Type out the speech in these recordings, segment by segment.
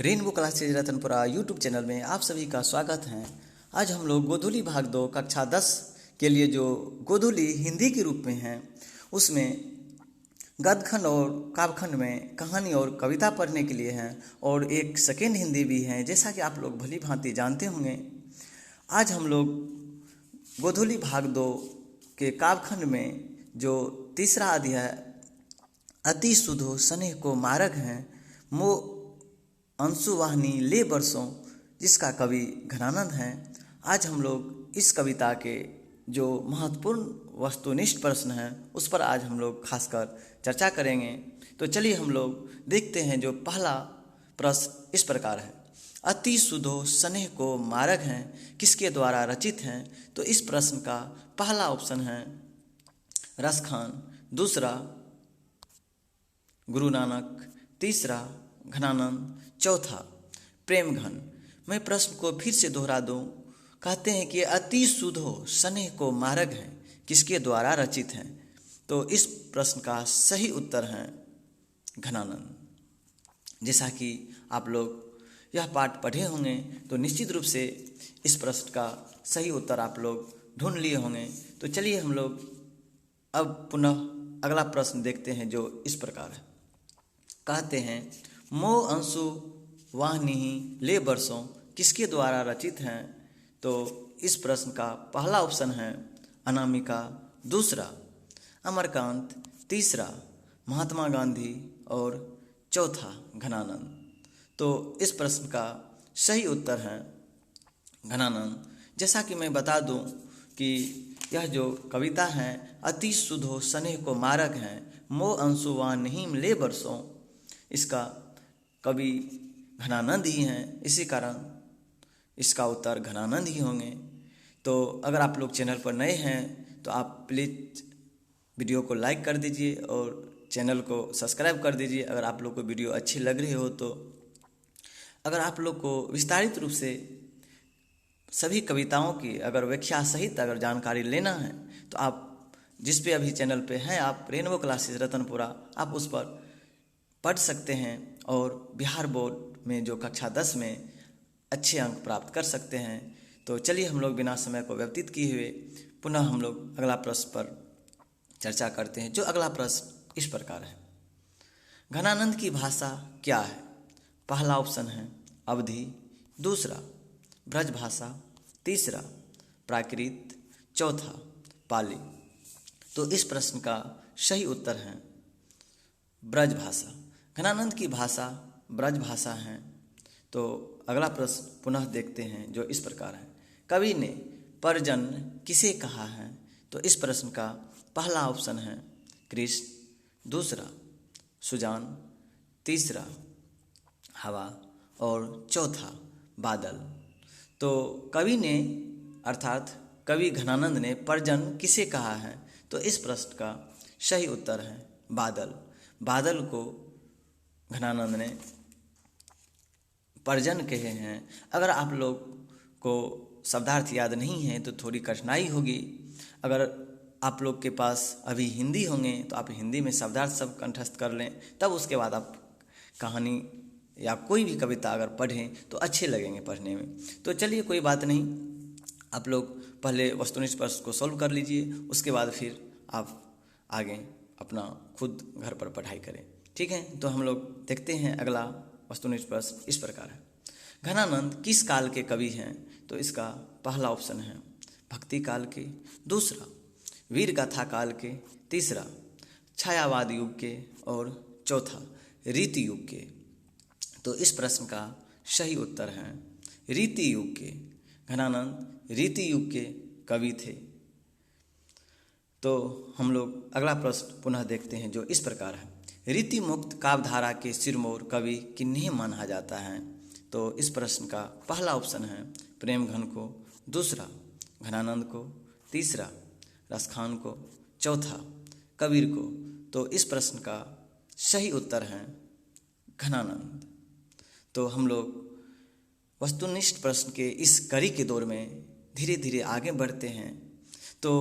Rainbow classes Ratanpura YouTube channel में आप सभी का स्वागत है। आज हम लोग गोधूली भाग 2 कक्षा 10 के लिए जो गोधूली हिंदी के रूप में है उसमें गद्यखंड और काव्यखंड में कहानी और कविता पढ़ने के लिए हैं और एक सेकेंड हिंदी भी है, जैसा कि आप लोग भली भांति जानते होंगे। आज हम लोग गोधूली भाग 2 के काव्यखंड में जो तीसरा अध्याय अति सुधो स्नेह को मारग है मो अंशुवाहिनी ले बरसों, जिसका कवि घनानंद हैं। आज हम लोग इस कविता के जो महत्वपूर्ण वस्तुनिष्ठ प्रश्न हैं उस पर आज हम लोग खासकर चर्चा करेंगे। तो चलिए हम लोग देखते हैं। जो पहला प्रश्न इस प्रकार है, अति सुधो स्नेह को मारग हैं किसके द्वारा रचित हैं? तो इस प्रश्न का पहला ऑप्शन है रसखान, दूसरा गुरु नानक, तीसरा घनानंद, चौथा प्रेमघन। मैं प्रश्न को फिर से दोहरा दूं। कहते हैं कि अति सुधो स्नेह को मारग है किसके द्वारा रचित हैं? तो इस प्रश्न का सही उत्तर है घनानंद। जैसा कि आप लोग यह पाठ पढ़े होंगे तो निश्चित रूप से इस प्रश्न का सही उत्तर आप लोग ढूंढ लिए होंगे। तो चलिए हम लोग अब पुनः अगला प्रश्न देखते हैं जो इस प्रकार है। कहते हैं मो अंशु वाहनी ले बरसों किसके द्वारा रचित हैं? तो इस प्रश्न का पहला ऑप्शन है अनामिका, दूसरा अमरकांत, तीसरा महात्मा गांधी और चौथा घनानंद। तो इस प्रश्न का सही उत्तर है घनानंद। जैसा कि मैं बता दूं कि यह जो कविता है अति सुधो स्नेह को मारग हैं मो अंशुवाहिनी ले बरसों, इसका कवि घनानंद ही हैं। इसी कारण इसका उत्तर घनानंद ही होंगे। तो अगर आप लोग चैनल पर नए हैं तो आप प्लीज़ वीडियो को लाइक कर दीजिए और चैनल को सब्सक्राइब कर दीजिए अगर आप लोग को वीडियो अच्छी लग रही हो। तो अगर आप लोग को विस्तारित रूप से सभी कविताओं की अगर व्याख्या सहित अगर जानकारी लेना है तो आप जिस पे अभी चैनल पे हैं आप रेनबो क्लासेज रतनपुरा, आप उस पर पढ़ सकते हैं और बिहार बोर्ड में जो कक्षा 10 में अच्छे अंक प्राप्त कर सकते हैं। तो चलिए हम लोग बिना समय को व्यतीत किए हुए पुनः हम लोग अगला प्रश्न पर चर्चा करते हैं। जो अगला प्रश्न इस प्रकार है, घनानंद की भाषा क्या है? पहला ऑप्शन है अवधी, दूसरा ब्रज भाषा, तीसरा प्राकृत, चौथा पाली। तो इस प्रश्न का सही उत्तर है ब्रज भाषा। घनानंद की भाषा ब्रज भाषा है। तो अगला प्रश्न पुनः देखते हैं जो इस प्रकार है, कवि ने परजन किसे कहा है? तो इस प्रश्न का पहला ऑप्शन है कृष्ण, दूसरा सुजान, तीसरा हवा और चौथा बादल। तो कवि ने अर्थात कवि घनानंद ने परजन किसे कहा है? तो इस प्रश्न का सही उत्तर है बादल। बादल को घनानंद ने परजन कहे हैं। अगर आप लोग को शब्दार्थ याद नहीं है तो थोड़ी कठिनाई होगी। अगर आप लोग के पास अभी हिंदी होंगे तो आप हिंदी में शब्दार्थ सब कंठस्थ कर लें, तब उसके बाद आप कहानी या कोई भी कविता अगर पढ़ें तो अच्छे लगेंगे पढ़ने में। तो चलिए कोई बात नहीं, आप लोग पहले वस्तुनिष्ठ प्रश्न को सॉल्व कर लीजिए, उसके बाद फिर आप आगे अपना खुद घर पर पढ़ाई करें। ठीक है, तो हम लोग देखते हैं अगला वस्तुनिष्ठ प्रश्न इस प्रकार है, घनानंद किस काल के कवि हैं? तो इसका पहला ऑप्शन है भक्ति काल के, दूसरा वीर गाथा काल के, तीसरा छायावाद युग के और चौथा रीति युग के। तो इस प्रश्न का सही उत्तर है रीति युग के। घनानंद रीति युग के कवि थे। तो हम लोग अगला प्रश्न पुनः देखते हैं जो इस प्रकार है, रीति मुक्त काव्यधारा के सिरमौर कवि किन्हें माना जाता है? तो इस प्रश्न का पहला ऑप्शन है प्रेमघन को, दूसरा घनानंद को, तीसरा रसखान को, चौथा कबीर को। तो इस प्रश्न का सही उत्तर है घनानंद। तो हम लोग वस्तुनिष्ठ प्रश्न के इस कड़ी के दौर में धीरे धीरे आगे बढ़ते हैं। तो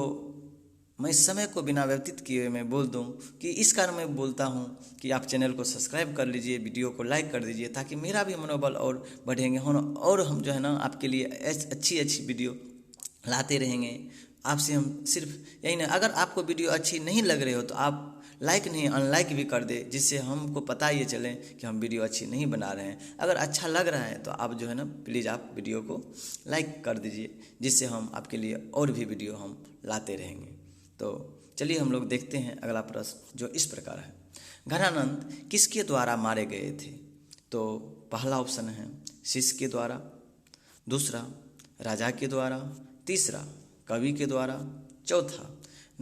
मैं इस समय को बिना व्यतीत किए मैं बोल दूं कि इस कारण मैं बोलता हूं कि आप चैनल को सब्सक्राइब कर लीजिए, वीडियो को लाइक कर दीजिए, ताकि मेरा भी मनोबल और बढ़ेंगे और हम जो है ना आपके लिए अच्छी अच्छी वीडियो लाते रहेंगे। आपसे हम सिर्फ यही ना, अगर आपको वीडियो अच्छी नहीं लग रही हो तो आप लाइक नहीं अनलाइक भी कर दे, जिससे हमको पता ये चले कि हम वीडियो अच्छी नहीं बना रहे हैं। अगर अच्छा लग रहा है तो आप जो है ना प्लीज़ आप वीडियो को लाइक कर दीजिए, जिससे हम आपके लिए और भी वीडियो हम लाते रहेंगे। तो चलिए हम लोग देखते हैं अगला प्रश्न, जो इस प्रकार है। घनानंद किसके द्वारा मारे गए थे? तो पहला ऑप्शन है शिष्य के द्वारा, दूसरा राजा के द्वारा, तीसरा कवि के द्वारा, चौथा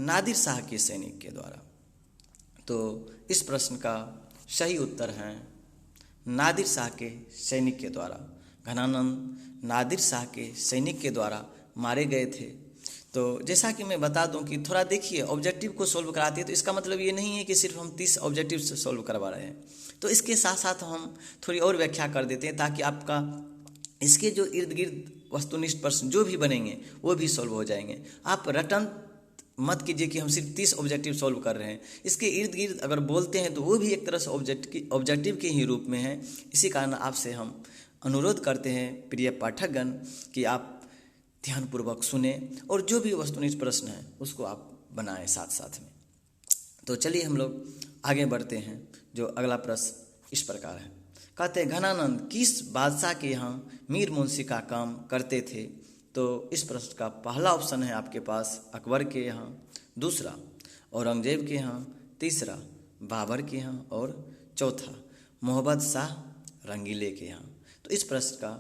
नादिर शाह के सैनिक के द्वारा। तो इस प्रश्न का सही उत्तर है नादिर शाह के सैनिक के द्वारा। घनानंद नादिर शाह के सैनिक के द्वारा मारे गए थे। तो जैसा कि मैं बता दूं कि थोड़ा देखिए, ऑब्जेक्टिव को सॉल्व कराते हैं तो इसका मतलब ये नहीं है कि सिर्फ हम 30 ऑब्जेक्टिव से सॉल्व करवा रहे हैं। तो इसके साथ साथ हम थोड़ी और व्याख्या कर देते हैं, ताकि आपका इसके जो इर्द गिर्द वस्तुनिष्ठ प्रश्न जो भी बनेंगे वो भी सॉल्व हो जाएंगे। आप रटन मत कीजिए कि हम सिर्फ 30 ऑब्जेक्टिव सॉल्व कर रहे हैं। इसके इर्द गिर्द अगर बोलते हैं तो वो भी एक तरह से ऑब्जेक्टिव के ही रूप में है। इसी कारण आपसे हम अनुरोध करते हैं प्रिय पाठकगण कि आप ध्यानपूर्वक सुने और जो भी वस्तुनिष्ठ प्रश्न है उसको आप बनाएं साथ साथ में। तो चलिए हम लोग आगे बढ़ते हैं। जो अगला प्रश्न इस प्रकार है, कहते हैं घनानंद किस बादशाह के यहाँ मीर मुंशी का काम करते थे? तो इस प्रश्न का पहला ऑप्शन है आपके पास अकबर के यहाँ, दूसरा औरंगजेब के यहाँ, तीसरा बाबर के यहाँ और चौथा मोहम्मद शाह रंगीले के यहाँ। तो इस प्रश्न का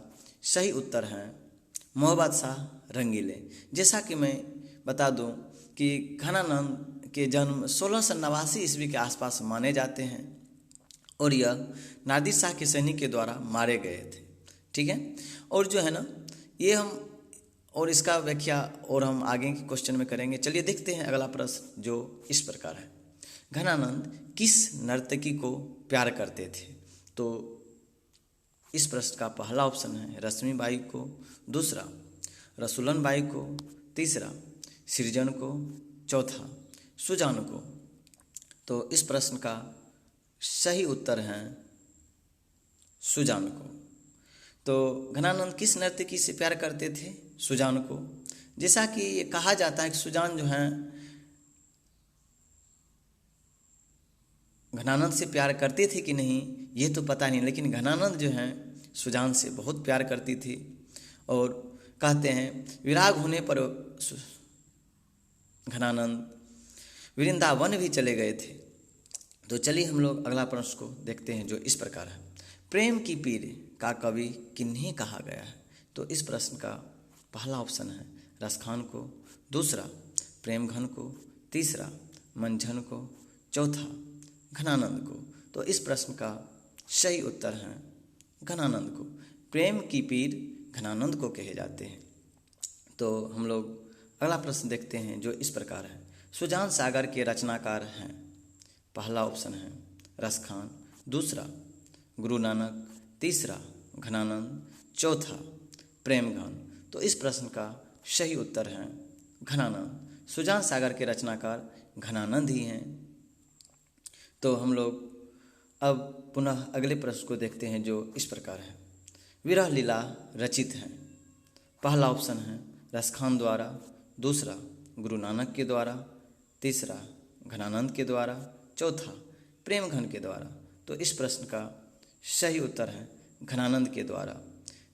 सही उत्तर है मोहम्मद शाह रंगीले। जैसा कि मैं बता दूं कि घनानंद के जन्म 1689 ईस्वी के आसपास माने जाते हैं और यह नादिर शाह के सैनिक के द्वारा मारे गए थे। ठीक है, और जो है ना ये हम और इसका व्याख्या और हम आगे के क्वेश्चन में करेंगे। चलिए देखते हैं अगला प्रश्न जो इस प्रकार है। घनानंद किस नर्तकी को प्यार करते थे? तो इस प्रश्न का पहला ऑप्शन है रश्मि बाई को, दूसरा रसूलन बाई को, तीसरा सृजन को, चौथा सुजान को। तो इस प्रश्न का सही उत्तर है सुजान को। तो घनानंद किस नर्तकी से प्यार करते थे? सुजान को। जैसा कि ये कहा जाता है कि सुजान जो है घनानंद से प्यार करते थे कि नहीं ये तो पता नहीं, लेकिन घनानंद जो है सुजान से बहुत प्यार करती थी। और कहते हैं विराग होने पर घनानंद वृंदावन भी चले गए थे। तो चलिए हम लोग अगला प्रश्न को देखते हैं जो इस प्रकार है। प्रेम की पीर का कवि किन्हें कहा गया है? तो इस प्रश्न का पहला ऑप्शन है रसखान को, दूसरा प्रेमघन को, तीसरा मंझन को, चौथा घनानंद को। तो इस प्रश्न का सही उत्तर है घनानंद को। प्रेम की पीर घनानंद को कहे जाते हैं। तो हम लोग अगला प्रश्न देखते हैं जो इस प्रकार है। सुजान सागर के रचनाकार हैं? पहला ऑप्शन है रसखान, दूसरा गुरु नानक, तीसरा घनानंद, चौथा प्रेमघन। तो इस प्रश्न का सही उत्तर है घनानंद। सुजान सागर के रचनाकार घनानंद ही हैं। तो हम लोग अब पुनः अगले प्रश्न को देखते हैं जो इस प्रकार है। विरह लीला रचित हैं? पहला ऑप्शन है रसखान द्वारा, दूसरा गुरु नानक के द्वारा, तीसरा घनानंद के द्वारा, चौथा प्रेमघन के द्वारा। तो इस प्रश्न का सही उत्तर है घनानंद के द्वारा।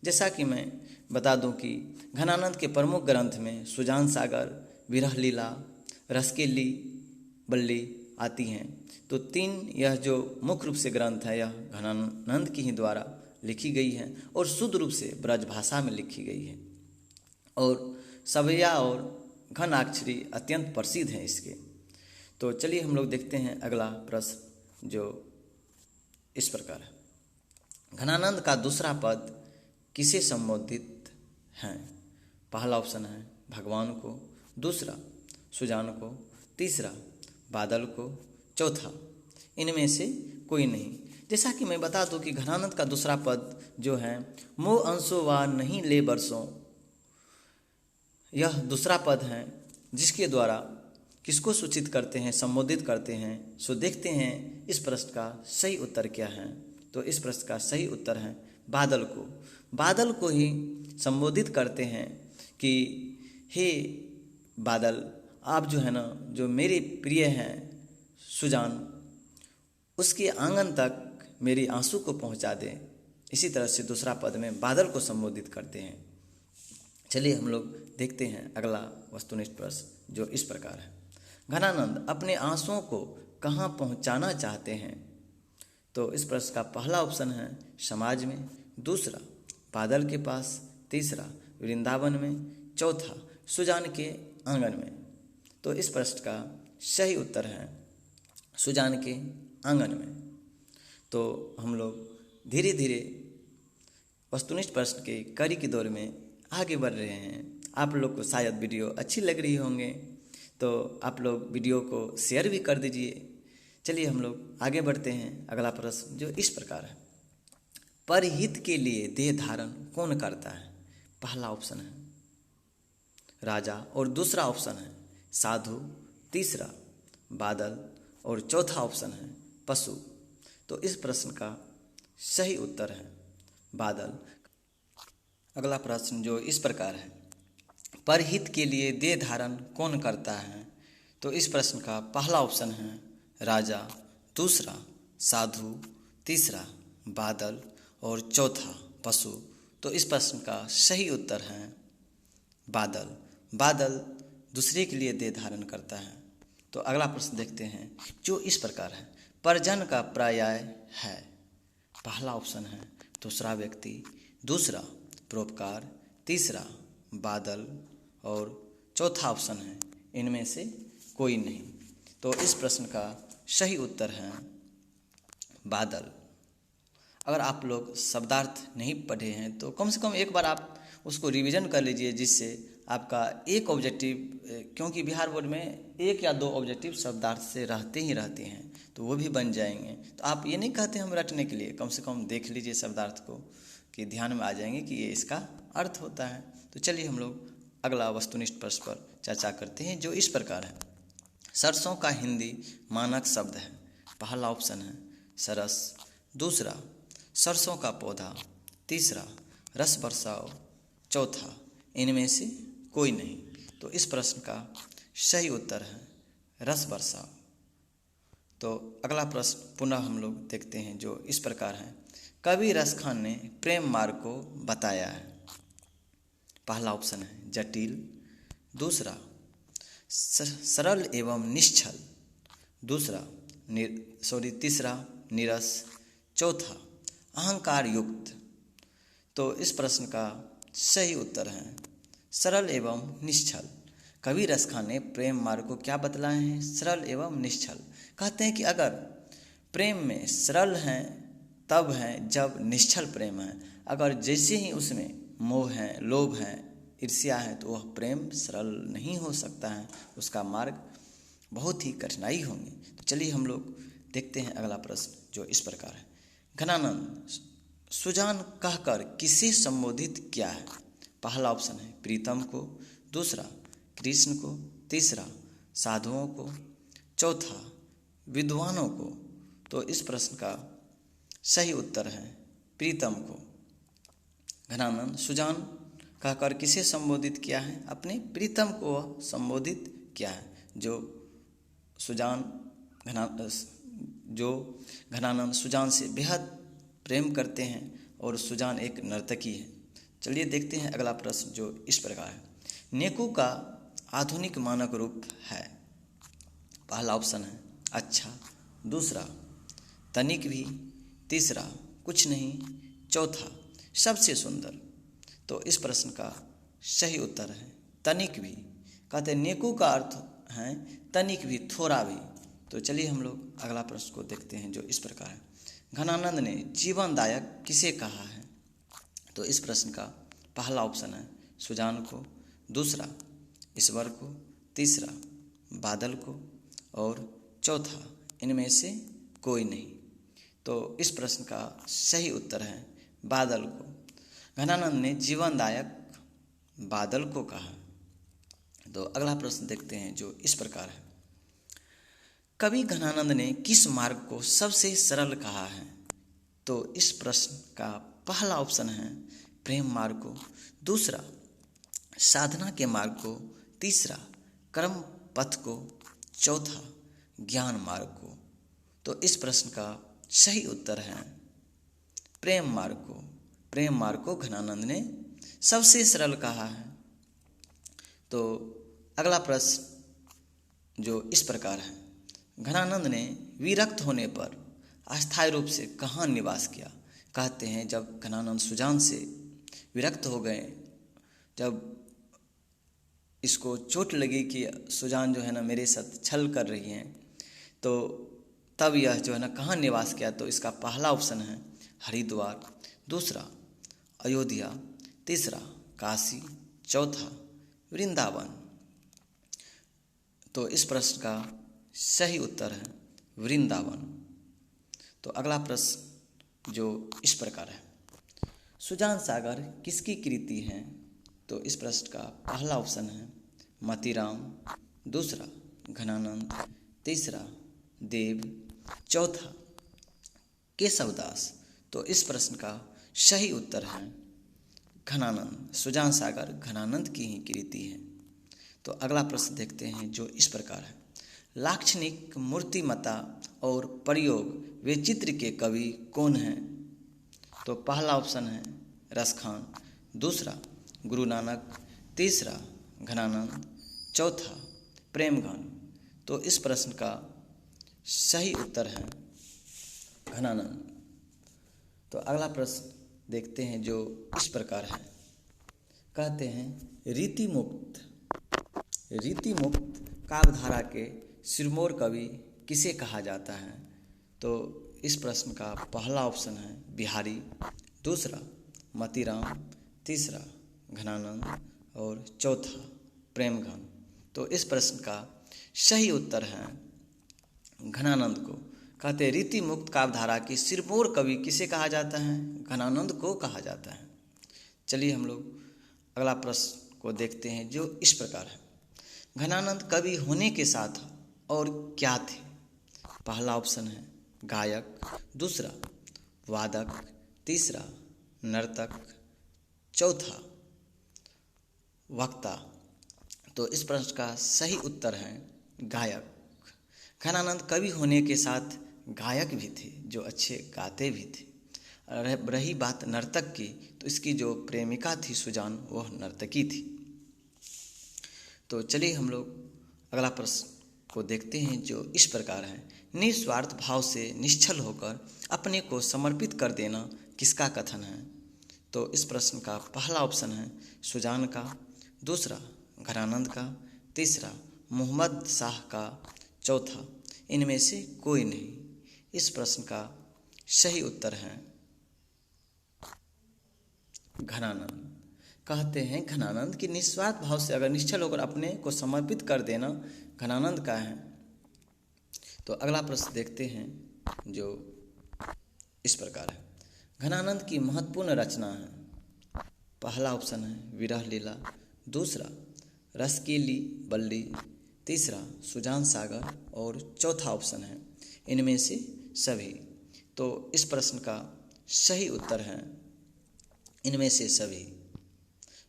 जैसा कि मैं बता दूं कि घनानंद के प्रमुख ग्रंथ में सुजान सागर, विरह लीला, रसकेली बल्ली आती हैं। तो तीन यह जो मुख्य रूप से ग्रंथ है यह घनानंद की ही द्वारा लिखी गई है और शुद्ध रूप से ब्रज भाषा में लिखी गई है। और सवैया और घनाक्षरी अत्यंत प्रसिद्ध हैं इसके। तो चलिए हम लोग देखते हैं अगला प्रश्न जो इस प्रकार है। घनानंद का दूसरा पद किसे संबोधित हैं? पहला ऑप्शन है भगवान को, दूसरा सुजान को, तीसरा बादल को, चौथा इनमें से कोई नहीं। जैसा कि मैं बता दूं कि घनानंद का दूसरा पद जो है मोह अंशो वा नहीं ले बरसों, यह दूसरा पद है जिसके द्वारा किसको सूचित करते हैं, संबोधित करते हैं? सो देखते हैं इस प्रश्न का सही उत्तर क्या है। तो इस प्रश्न का सही उत्तर है बादल को। बादल को ही संबोधित करते हैं कि हे बादल, आप जो है ना, जो मेरे प्रिय हैं सुजान, उसके आंगन तक मेरी आंसू को पहुंचा दें। इसी तरह से दूसरा पद में बादल को संबोधित करते हैं। चलिए हम लोग देखते हैं अगला वस्तुनिष्ठ प्रश्न जो इस प्रकार है। घनानंद अपने आंसुओं को कहाँ पहुंचाना चाहते हैं? तो इस प्रश्न का पहला ऑप्शन है समाज में, दूसरा बादल के पास, तीसरा वृंदावन में, चौथा सुजान के आंगन में। तो इस प्रश्न का सही उत्तर है सुजान के आंगन में। तो हम लोग धीरे धीरे वस्तुनिष्ठ प्रश्न के कड़ी की दौर में आगे बढ़ रहे हैं। आप लोग को शायद वीडियो अच्छी लग रही होंगे, तो आप लोग वीडियो को शेयर भी कर दीजिए। चलिए हम लोग आगे बढ़ते हैं। अगला प्रश्न जो इस प्रकार है, परहित के लिए देह धारण कौन करता है? पहला ऑप्शन है राजा और दूसरा ऑप्शन है साधु, तीसरा बादल और चौथा ऑप्शन है पशु। तो इस प्रश्न का सही उत्तर है बादल। अगला प्रश्न जो इस प्रकार है, परहित के लिए देह धारण कौन करता है? तो इस प्रश्न का पहला ऑप्शन है राजा, दूसरा साधु, तीसरा बादल और चौथा पशु। तो इस प्रश्न का सही उत्तर है बादल। बादल दूसरे के लिए देह धारण करता है। तो अगला प्रश्न देखते हैं जो इस प्रकार है, परजन का पर्याय है? पहला ऑप्शन है दूसरा व्यक्ति, दूसरा परोपकार, तीसरा बादल और चौथा ऑप्शन है इनमें से कोई नहीं। तो इस प्रश्न का सही उत्तर है बादल। अगर आप लोग शब्दार्थ नहीं पढ़े हैं तो कम से कम एक बार आप उसको रिवीजन कर लीजिए, जिससे आपका एक ऑब्जेक्टिव, क्योंकि बिहार बोर्ड में 1 या 2 ऑब्जेक्टिव शब्दार्थ से रहते हैं, तो वो भी बन जाएंगे। तो आप ये नहीं कहते हम रटने के लिए, कम से कम देख लीजिए शब्दार्थ को, कि ध्यान में आ जाएंगे कि ये इसका अर्थ होता है। तो चलिए हम लोग अगला वस्तुनिष्ठ प्रश्न पर चर्चा करते हैं जो इस प्रकार है, सरसों का हिंदी मानक शब्द है? पहला ऑप्शन है सरस, दूसरा सरसों का पौधा, तीसरा रस बरसाओ, चौथा इनमें से कोई नहीं। तो इस प्रश्न का सही उत्तर है रस बरसाओ। तो अगला प्रश्न पुनः हम लोग देखते हैं जो इस प्रकार है, कवि रसखान ने प्रेम मार्ग को बताया है? पहला ऑप्शन है जटिल, दूसरा सरल एवं निश्चल, तीसरा नीरस, चौथा अहंकार युक्त। तो इस प्रश्न का सही उत्तर है सरल एवं निश्चल। कवि रसखान ने प्रेम मार्ग को क्या बतलाए हैं? सरल एवं निश्चल। कहते हैं कि अगर प्रेम में सरल हैं तब हैं जब निश्चल प्रेम है। अगर जैसे ही उसमें मोह है, लोभ है, ईर्ष्या है, तो वह प्रेम सरल नहीं हो सकता है, उसका मार्ग बहुत ही कठिनाई होंगे। तो चलिए हम लोग देखते हैं अगला प्रश्न जो इस प्रकार है, घनानंद सुजान कहकर किसे संबोधित किया है? पहला ऑप्शन है प्रीतम को, दूसरा कृष्ण को, तीसरा साधुओं को, चौथा विद्वानों को। तो इस प्रश्न का सही उत्तर है प्रीतम को। घनानंद सुजान कहकर किसे संबोधित किया है? अपने प्रीतम को संबोधित किया है, जो घनानंद सुजान से बेहद प्रेम करते हैं और सुजान एक नर्तकी है। चलिए देखते हैं अगला प्रश्न जो इस प्रकार है, नेकू का आधुनिक मानक रूप है? पहला ऑप्शन है अच्छा, दूसरा तनिक भी, तीसरा कुछ नहीं, चौथा सबसे सुंदर। तो इस प्रश्न का सही उत्तर है तनिक भी। कहते हैं नेकू का अर्थ है तनिक भी, थोड़ा भी। तो चलिए हम लोग अगला प्रश्न को देखते हैं जो इस प्रकार है, घनानंद ने जीवनदायक किसे कहा है? तो इस प्रश्न का पहला ऑप्शन है सुजान को, दूसरा ईश्वर को, तीसरा बादल को और चौथा इनमें से कोई नहीं। तो इस प्रश्न का सही उत्तर है बादल को। घनानंद ने जीवनदायक बादल को कहा। तो अगला प्रश्न देखते हैं जो इस प्रकार है, कवि घनानंद ने किस मार्ग को सबसे सरल कहा है? तो इस प्रश्न का पहला ऑप्शन है प्रेम मार्ग को, दूसरा साधना के मार्ग को, तीसरा कर्म पथ को, चौथा ज्ञान मार्ग को। तो इस प्रश्न का सही उत्तर है प्रेम मार्ग को। प्रेम मार्ग को घनानंद ने सबसे सरल कहा है। तो अगला प्रश्न जो इस प्रकार है, घनानंद ने विरक्त होने पर अस्थायी रूप से कहाँ निवास किया? कहते हैं जब घनानंद सुजान से विरक्त हो गए, जब इसको चोट लगी कि सुजान जो है ना मेरे साथ छल कर रही हैं, तो तब यह जो है ना कहाँ निवास किया? तो इसका पहला ऑप्शन है हरिद्वार, दूसरा अयोध्या, तीसरा काशी, चौथा वृंदावन। तो इस प्रश्न का सही उत्तर है वृंदावन। तो अगला प्रश्न जो इस प्रकार है, सुजान सागर किसकी कृति है? तो इस प्रश्न का पहला ऑप्शन है मतीराम, दूसरा घनानंद, तीसरा देव, चौथा केशवदास। तो इस प्रश्न का सही उत्तर है घनानंद। सुजान सागर घनानंद की ही कृति है। तो अगला प्रश्न देखते हैं जो इस प्रकार है, लाक्षणिक, मूर्तिमता और प्रयोग वे चित्र के कवि कौन हैं? तो पहला ऑप्शन है रसखान, दूसरा गुरु नानक, तीसरा घनानंद, चौथा प्रेमघन। तो इस प्रश्न का सही उत्तर है घनानंद। तो अगला प्रश्न देखते हैं जो इस प्रकार है, कहते हैं रीति मुक्त काव्यधारा के सिरमौर कवि किसे कहा जाता है? तो इस प्रश्न का पहला ऑप्शन है बिहारी, दूसरा मतीराम, तीसरा घनानंद और चौथा प्रेमघन। तो इस प्रश्न का सही उत्तर है घनानंद को। कहते हैं रीति मुक्त काव्यधारा की सिरमौर कवि किसे कहा जाता है? घनानंद को कहा जाता है। चलिए हम लोग अगला प्रश्न को देखते हैं जो इस प्रकार है, घनानंद कवि होने के साथ और क्या थे? पहला ऑप्शन है गायक, दूसरा वादक, तीसरा नर्तक, चौथा वक्ता। तो इस प्रश्न का सही उत्तर है गायक। घनानंद कवि होने के साथ गायक भी थे, जो अच्छे गाते भी थे। रही बात नर्तक की, तो इसकी जो प्रेमिका थी सुजान, वह नर्तकी थी। तो चलिए हम लोग अगला प्रश्न को देखते हैं जो इस प्रकार है, निस्वार्थ भाव से निश्चल होकर अपने को समर्पित कर देना किसका कथन है? तो इस प्रश्न का पहला ऑप्शन है सुजान का, दूसरा घनानंद का, तीसरा मोहम्मद शाह का, चौथा इनमें से कोई नहीं। इस प्रश्न का सही उत्तर है घनानंद। कहते हैं घनानंद की निस्वार्थ भाव से अगर निश्चल होकर अपने को समर्पित कर देना घनानंद का है। तो अगला प्रश्न देखते हैं जो इस प्रकार है, घनानंद की महत्वपूर्ण रचना है। पहला ऑप्शन है विरह लीला, दूसरा रसकेली बल्ली, तीसरा सुजान सागर और चौथा ऑप्शन है इनमें से सभी। तो इस प्रश्न का सही उत्तर है इनमें से सभी।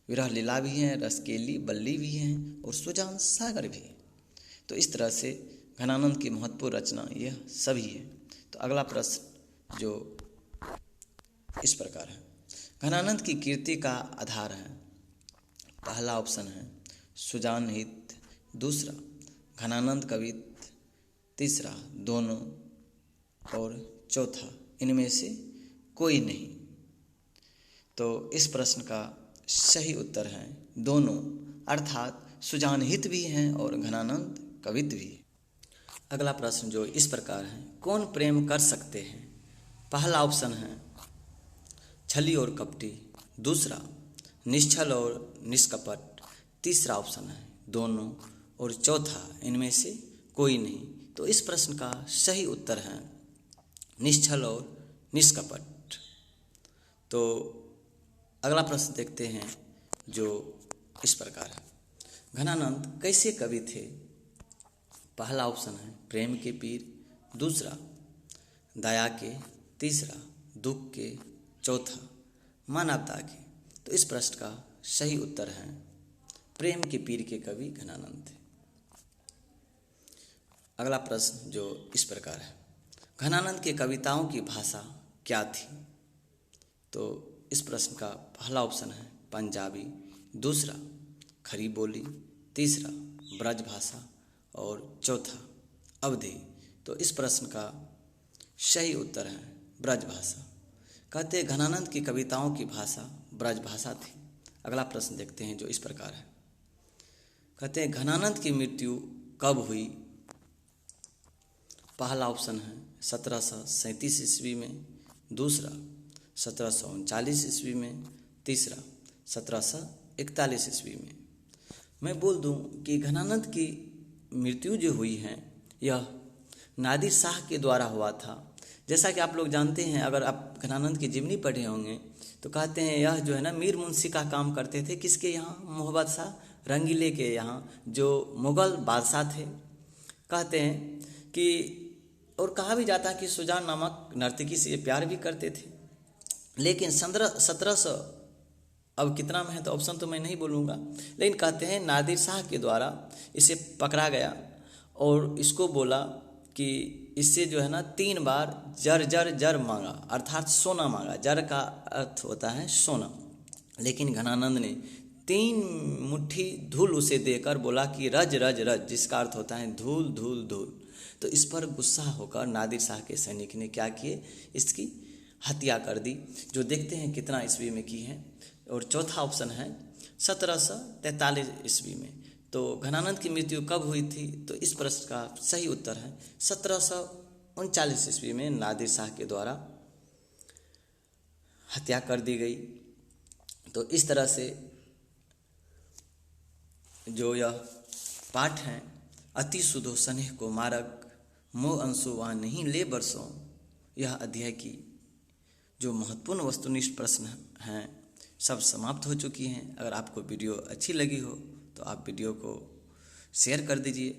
विरह लीला भी हैं, रसकेली बल्ली भी हैं और सुजान सागर भी। तो इस तरह से घनानंद की महत्वपूर्ण रचना यह सभी है। तो अगला प्रश्न जो इस प्रकार है, घनानंद की कीर्ति का आधार है। पहला ऑप्शन है सुजान हित, दूसरा घनानंद कवित, तीसरा दोनों और चौथा इनमें से कोई नहीं। तो इस प्रश्न का सही उत्तर है दोनों, अर्थात सुजान हित भी हैं और घनानंद कवित भी। अगला प्रश्न जो इस प्रकार है, कौन प्रेम कर सकते हैं? पहला ऑप्शन है छली और कपटी, दूसरा निश्चल और निष्कपट, तीसरा ऑप्शन है दोनों और चौथा इनमें से कोई नहीं। तो इस प्रश्न का सही उत्तर है निश्चल और निष्कपट। तो अगला प्रश्न देखते हैं जो इस प्रकार है, घनानंद कैसे कवि थे? पहला ऑप्शन है प्रेम के पीर, दूसरा दया के, तीसरा दुख के, चौथा मानवता के। तो इस प्रश्न का सही उत्तर है प्रेम के पीर के कवि घनानंद थे। अगला प्रश्न जो इस प्रकार है, घनानंद के कविताओं की भाषा क्या थी? तो इस प्रश्न का पहला ऑप्शन है पंजाबी, दूसरा खड़ी बोली, तीसरा ब्रज भाषा और चौथा अवधी। तो इस प्रश्न का सही उत्तर है ब्रज भाषा। कहते हैं घनानंद की कविताओं की भाषा ब्रज भाषा थी। अगला प्रश्न देखते हैं जो इस प्रकार है, कहते हैं घनानंद की मृत्यु कब हुई? पहला ऑप्शन है 1737 ईस्वी में, दूसरा 1739 ईस्वी में, तीसरा 1741 ईस्वी में। मैं बोल दूं कि घनानंद की मृत्यु जो हुई है यह नादिर शाह के द्वारा हुआ था। जैसा कि आप लोग जानते हैं, अगर आप घनानंद की जीवनी पढ़े होंगे तो कहते हैं यह जो है ना मीर मुंशी का काम करते थे। किसके यहाँ? मोहम्मद शाह रंगीले के यहाँ, जो मुग़ल बादशाह थे। कहते हैं कि और कहा भी जाता है कि सुजान नामक नर्तकी से ये प्यार भी करते थे। लेकिन 1700 अब कितना में है तो ऑप्शन तो मैं नहीं बोलूँगा, लेकिन कहते हैं नादिर शाह के द्वारा इसे पकड़ा गया और इसको बोला कि इससे जो है ना 3 बार जर जर जर मांगा, अर्थात सोना मांगा। जर का अर्थ होता है सोना। लेकिन घनानंद ने 3 मुट्ठी धूल उसे देकर बोला कि रज रज रज, जिसका अर्थ होता है धूल धूल धूल। तो इस पर गुस्सा होकर नादिर शाह के सैनिक ने क्या किए, इसकी हत्या कर दी, जो देखते हैं कितना ईस्वी में की है। और चौथा ऑप्शन है 1743 ईस्वी में। तो घनानंद की मृत्यु कब हुई थी? तो इस प्रश्न का सही उत्तर है 1739 ईस्वी में नादिर शाह के द्वारा हत्या कर दी गई। तो इस तरह से जो यह पाठ है, अति सुधो स्नेह को मारक, मोह अंशु वहाँ नहीं ले बरसों, यह अध्याय की जो महत्वपूर्ण वस्तुनिष्ठ प्रश्न हैं सब समाप्त हो चुकी हैं। अगर आपको वीडियो अच्छी लगी हो तो आप वीडियो को शेयर कर दीजिए।